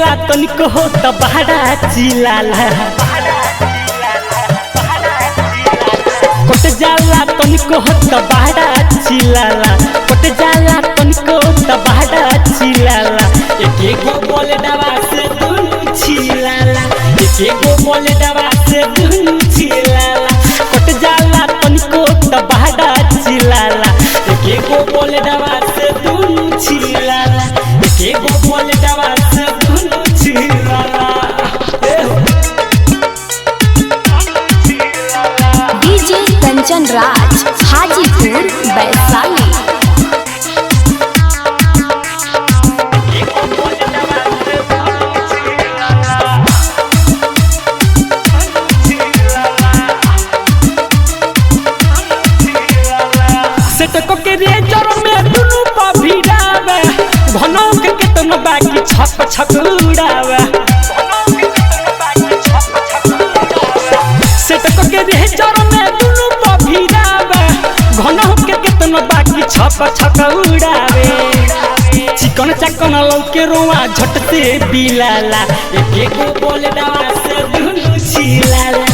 जाला तनिको हो त बहरा चिलाला कोट जाला तनिको हो त बहरा चिलाला कोट जाला तनिको त बहरा चिलाला एक गो बोले दवा से दुनु चिलाला एक गो बोले दवा से दुनु चिलाला कोट जाला तनिको त बहरा चिलाला एक गो बोले दवा से दुनु चिलाला एक गो बोले दवा से दुनु चिलाला डीजे कंचन राज हाजीपुर वैशाली। सेटको के रेजर में दुनु पा भिड़ावे घनो के केतनो बाकी छक छक उड़ावे सेटको के रेजर में दुनु पा भिड़ावे घनो के केतनो बाकी छक छक उड़ावे चिकन चकन लौके रोआ झट से बिलाला एक गो बोले दवा से दुनु छिलाला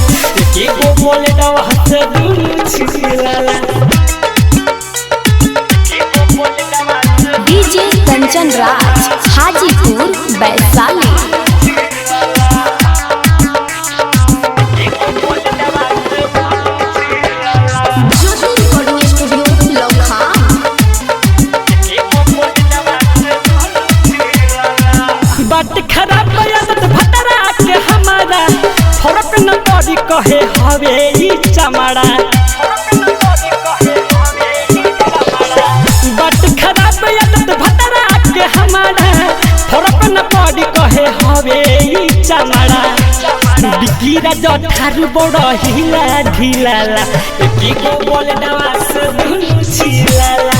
एक गो बोले दवा से दुनु छिलाला डीजे कंचन राज हाजीपुर वैशाली। बात खराब आदत भतरा के हमारा फरक न पड़ी कहे हवे ई चमड़ा बात खराब आदत भतरा के हमारा फरक न पड़ी कहे हवे ई चमड़ा बिकीरा जठारू बड़ हिला ढिलाला एक गो बोले दवा से दुनु छिलाला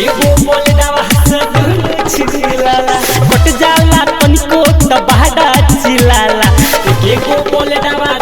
एक गो बोले दवा से दुनु छिलाला कोट जाला तनिको त बहरा चिलाला एक गो बोले दवा